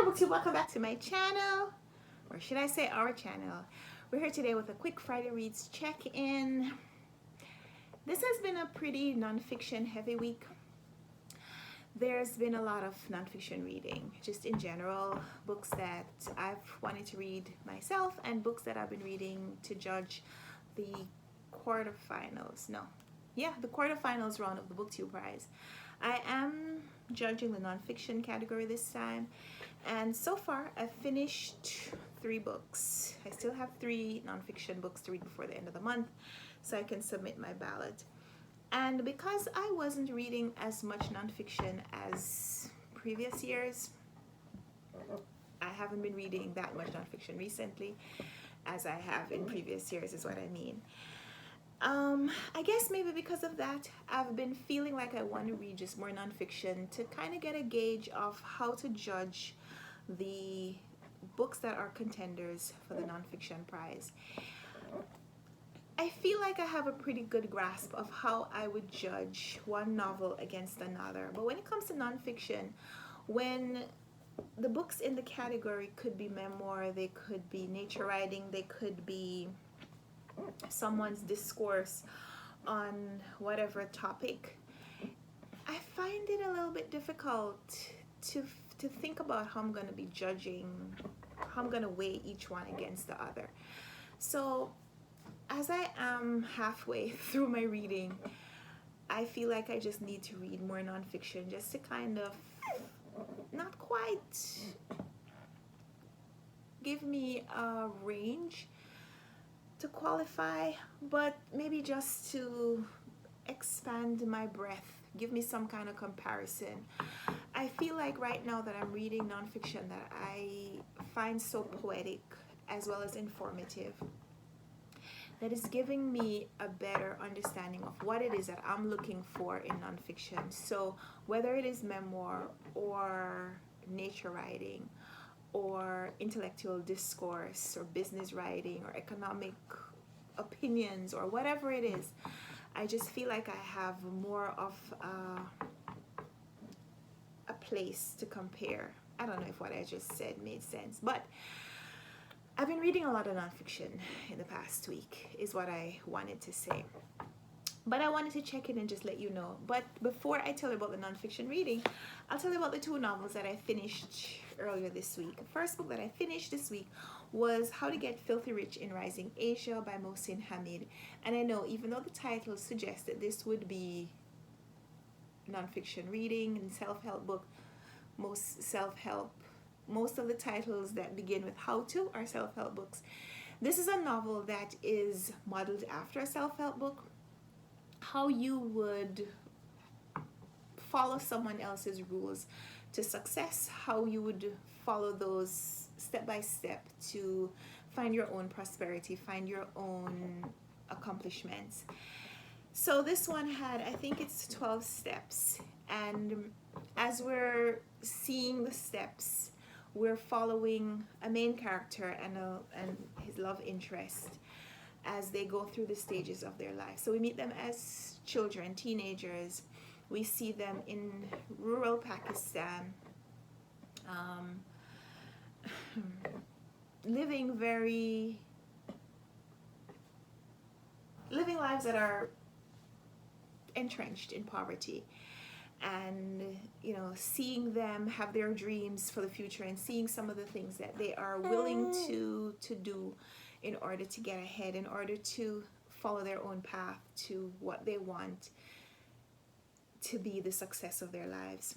booktube, welcome back to my channel, or should I say our channel. We're here today with a quick Friday Reads check-in. This has been a pretty nonfiction heavy week. There's been a lot of nonfiction reading, just in general, books that I've wanted to read myself and books that I've been reading to judge the quarterfinals. The quarterfinals round of the BookTube Prize. I am judging the nonfiction category this time, and so far I've finished 3 books. I still have 3 nonfiction books to read before the end of the month, so I can submit my ballot. And because I wasn't reading as much nonfiction as previous years, I haven't been reading that much nonfiction recently as I have in previous years, is what I mean. I guess maybe because of that, I've been feeling like I want to read just more nonfiction to kind of get a gauge of how to judge the books that are contenders for the nonfiction prize. I feel like I have a pretty good grasp of how I would judge one novel against another. But when it comes to nonfiction, when the books in the category could be memoir, they could be nature writing, they could be someone's discourse on whatever topic, I find it a little bit difficult to think about how I'm going to be judging, how I'm going to weigh each one against the other. So as I am halfway through my reading, I feel like I just need to read more nonfiction just to kind of not quite give me a range to qualify, but maybe just to expand my breadth, give me some kind of comparison. I feel like right now that I'm reading nonfiction that I find so poetic as well as informative, that is giving me a better understanding of what it is that I'm looking for in nonfiction. So whether it is memoir or nature writing or intellectual discourse or business writing or economic opinions or whatever it is, I just feel like I have more of a place to compare. I don't know if what I just said made sense, but I've been reading a lot of nonfiction in the past week is what I wanted to say. But I wanted to check in and just let you know. But before I tell you about the nonfiction reading, I'll tell you about the 2 novels that I finished earlier this week. The first book that I finished this week was How to Get Filthy Rich in Rising Asia by Mohsin Hamid. And I know, even though the title suggests that this would be nonfiction reading and self-help book, most of the titles that begin with how to are self-help books. This is a novel that is modeled after a self-help book. How you would follow someone else's rules to success, how you would follow those step by step to find your own prosperity, find your own accomplishments. So this one had, I think it's 12 steps, and as we're seeing the steps, we're following a main character and his love interest as they go through the stages of their life. So we meet them as children, teenagers. We see them in rural Pakistan, living lives that are entrenched in poverty, and seeing them have their dreams for the future and seeing some of the things that they are willing to do in order to get ahead, in order to follow their own path to what they want to be the success of their lives.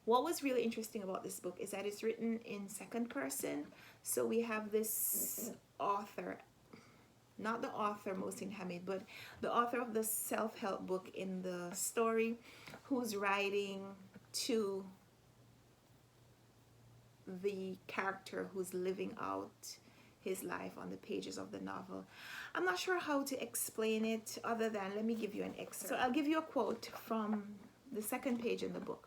What was really interesting about this book is that it's written in second person. So we have this author, not the author Mohsin Hamid, but the author of the self-help book in the story, who's writing to the character who's living out his life on the pages of the novel. I'm not sure how to explain it other than, let me give you an excerpt. So I'll give you a quote from the second page in the book.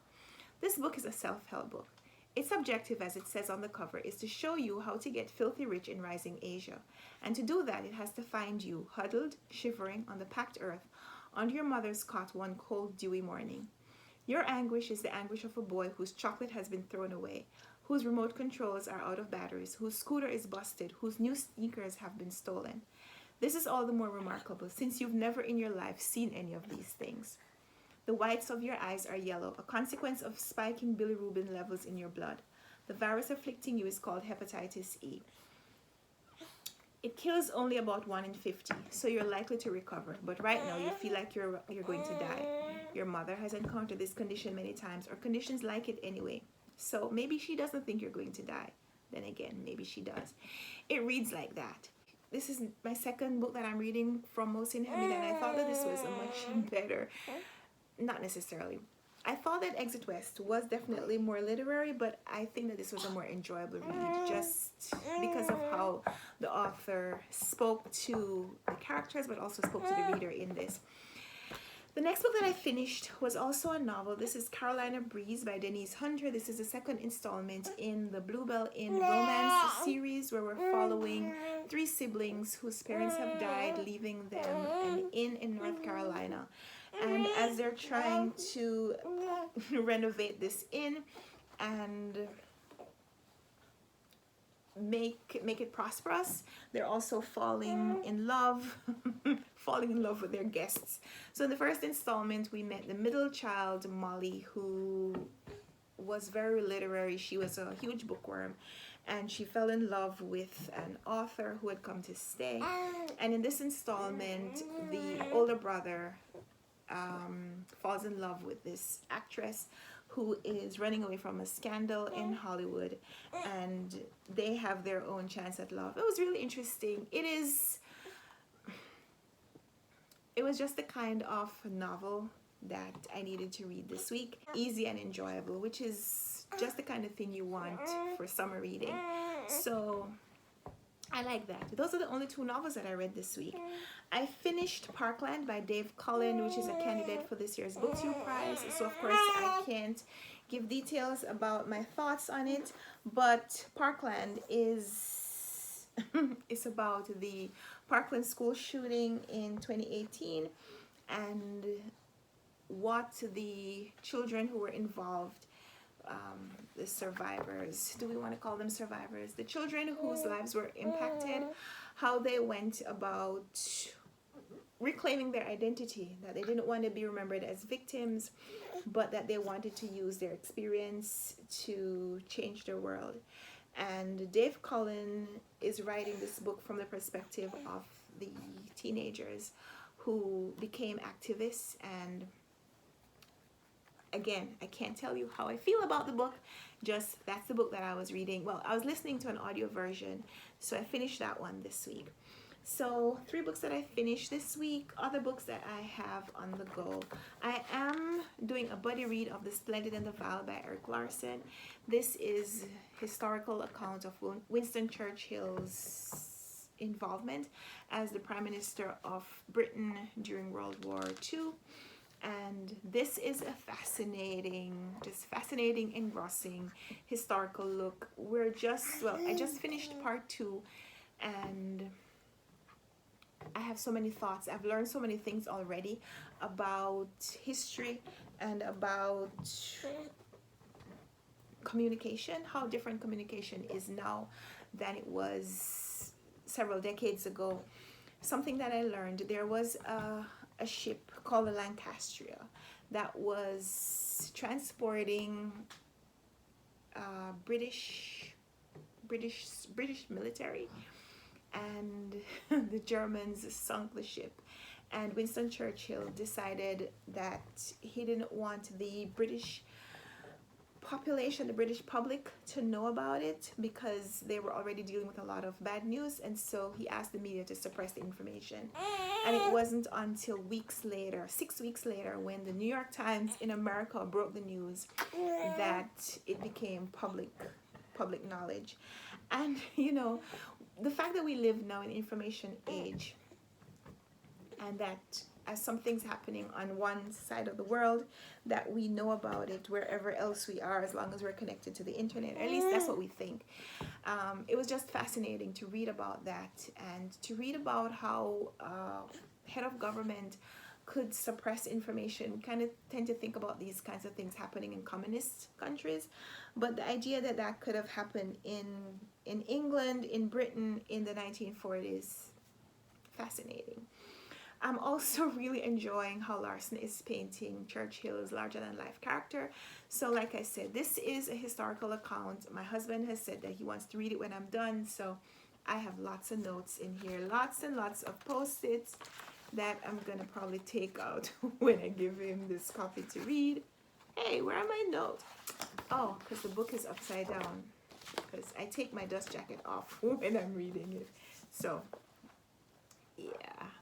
This book is a self-help book. Its objective, as it says on the cover, is to show you how to get filthy rich in rising Asia. And to do that, it has to find you huddled, shivering on the packed earth under your mother's cot one cold, dewy morning. Your anguish is the anguish of a boy whose chocolate has been thrown away, whose remote controls are out of batteries, whose scooter is busted, whose new sneakers have been stolen. This is all the more remarkable since you've never in your life seen any of these things. The whites of your eyes are yellow, a consequence of spiking bilirubin levels in your blood. The virus afflicting you is called hepatitis E. It kills only about 1 in 50, so you're likely to recover. But right now, you feel like you're going to die. Your mother has encountered this condition many times, or conditions like it anyway. So maybe she doesn't think you're going to die. Then again, maybe she does. It reads like that. This is my second book that I'm reading from Mohsin Hamid, and I thought that this was a much better, not necessarily. I thought that Exit West was definitely more literary, but I think that this was a more enjoyable read just because of how the author spoke to the characters, but also spoke to the reader in this. The next book that I finished was also a novel. This is Carolina Breeze by Denise Hunter. This is the second installment in the Bluebell Inn romance series where we're following 3 siblings whose parents have died, leaving them an inn in North Carolina. And as they're trying to renovate this inn and make it prosperous, they're also falling in love with their guests. So in the first installment, we met the middle child, Molly, who was very literary. She was a huge bookworm, and she fell in love with an author who had come to stay. And in this installment, the older brother falls in love with this actress who is running away from a scandal in Hollywood, and they have their own chance at love. It was really interesting. It was just the kind of novel that I needed to read this week. Easy and enjoyable, which is just the kind of thing you want for summer reading. So I like that. Those are the only 2 novels that I read this week. I finished Parkland by Dave Cullen, which is a candidate for this year's BookTube Prize. So of course I can't give details about my thoughts on it, but Parkland is it's about the Parkland school shooting in 2018 and what the children who were involved, the survivors, do we want to call them survivors? The children whose lives were impacted, how they went about reclaiming their identity, that they didn't want to be remembered as victims, but that they wanted to use their experience to change their world. And Dave Cullen is writing this book from the perspective of the teenagers who became activists. And again, I can't tell you how I feel about the book, just that's the book that I was reading. Well, I was listening to an audio version, so I finished that one this week. So 3 books that I finished this week. Other books that I have on the go. I am doing a buddy read of The Splendid and the Vile by Eric Larson. This is historical account of Winston Churchill's involvement as the Prime Minister of Britain during World War II. And this is a fascinating, engrossing historical look. I just finished part 2, and I have so many thoughts. I've learned so many things already about history and about communication, how different communication is now than it was several decades ago. Something that I learned, there was a ship called the Lancastria that was transporting British military, and the Germans sunk the ship, and Winston Churchill decided that he didn't want the British population, the British public, to know about it because they were already dealing with a lot of bad news, and so he asked the media to suppress the information. And it wasn't until 6 weeks later, when the New York Times in America broke the news, that it became public knowledge. And the fact that we live now in information age, and that as something's happening on one side of the world, that we know about it wherever else we are, as long as we're connected to the internet. At least that's what we think. It was just fascinating to read about that, and to read about how head of government could suppress information. We kind of tend to think about these kinds of things happening in communist countries, but the idea that that could have happened in England, in Britain in the 1940s, fascinating. I'm also really enjoying how Larson is painting Churchill's larger-than-life character. So like I said, this is a historical account. My husband has said that he wants to read it when I'm done, so I have lots of notes in here, lots and lots of post-its that I'm gonna probably take out when I give him this copy to read. Hey, where are my notes? Oh, because the book is upside down, because I take my dust jacket off when I'm reading it. So yeah,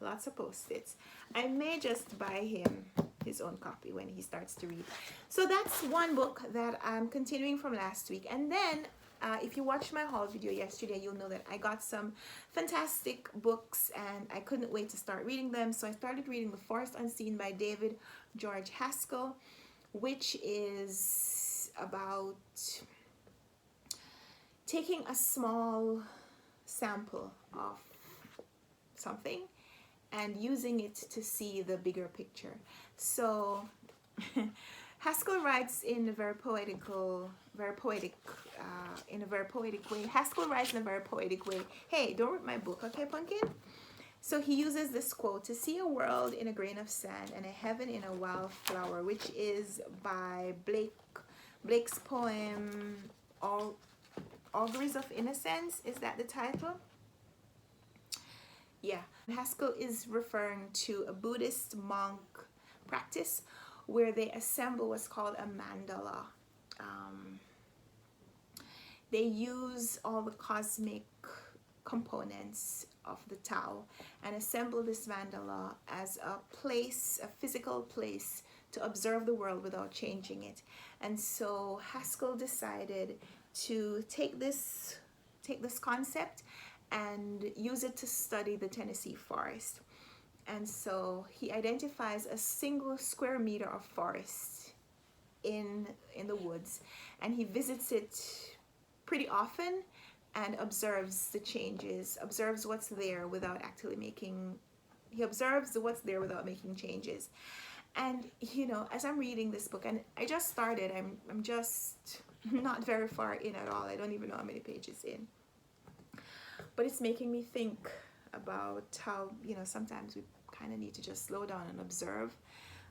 lots of post-its. I may just buy him his own copy when he starts to read. So that's one book that I'm continuing from last week. And then if you watched my haul video yesterday, you'll know that I got some fantastic books and I couldn't wait to start reading them. So I started reading The Forest Unseen by David George Haskell, which is about taking a small sample of something and using it to see the bigger picture. So Haskell writes in a very poetic way. Haskell writes in a very poetic way. Hey, don't rip my book, okay, Pumpkin? So he uses this quote: "To see a world in a grain of sand and a heaven in a wild flower," which is by Blake's poem Auguries of Innocence. Is that the title? Yeah, Haskell is referring to a Buddhist monk practice where they assemble what's called a mandala. They use all the cosmic components of the Tao and assemble this mandala as a place, a physical place to observe the world without changing it. And so Haskell decided to take this concept and use it to study the Tennessee forest. And so he identifies a single square meter of forest in the woods, and he visits it pretty often and observes the changes, observes what's there without actually making, he observes what's there without making changes. And you know, as I'm reading this book, and I just started, I'm just not very far in at all. I don't even know how many pages in. But it's making me think about how, you know, sometimes we kind of need to just slow down and observe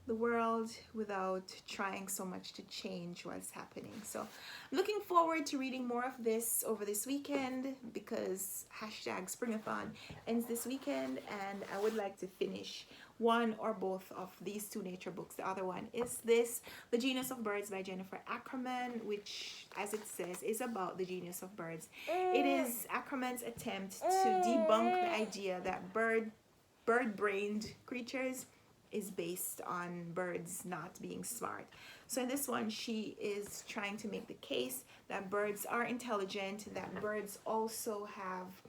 the world without trying so much to change what's happening. So I'm looking forward to reading more of this over this weekend, because #Springathon ends this weekend, and I would like to finish one or both of these two nature books. The other one is this, The Genius of Birds by Jennifer Ackerman, which, as it says, is about the genius of birds. It is Ackerman's attempt to debunk the idea that bird-brained creatures is based on birds not being smart. So in this one, she is trying to make the case that birds are intelligent, that birds also have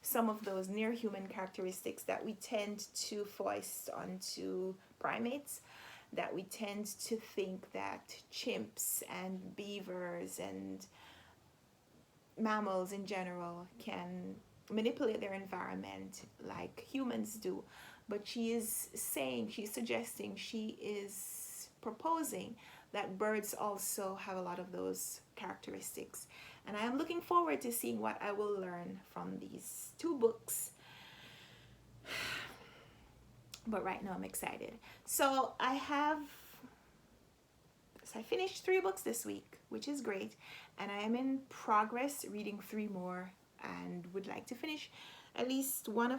some of those near human characteristics that we tend to foist onto primates, that we tend to think that chimps and beavers and mammals in general can manipulate their environment like humans do. But she is saying, she's suggesting, she is proposing that birds also have a lot of those characteristics. And I am looking forward to seeing what I will learn from these two books. But right now I'm excited. So I finished 3 books this week, which is great. And I am in progress reading 3 more and would like to finish at least one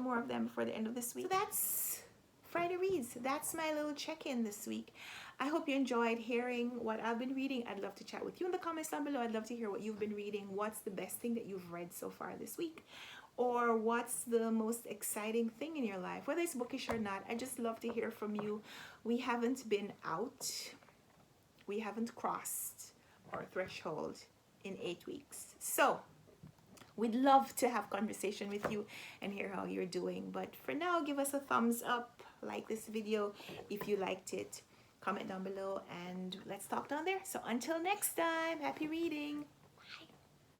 more of them before the end of this week. So that's Friday Reads. That's my little check-in this week. I hope you enjoyed hearing what I've been reading. I'd love to chat with you in the comments down below. I'd love to hear what you've been reading. What's the best thing that you've read so far this week? Or what's the most exciting thing in your life? Whether it's bookish or not, I just love to hear from you. We haven't been out. We haven't crossed our threshold in 8 weeks. So we'd love to have conversation with you and hear how you're doing. But for now, give us a thumbs up, like this video if you liked it, comment down below, and let's talk down there. So until next time, happy reading.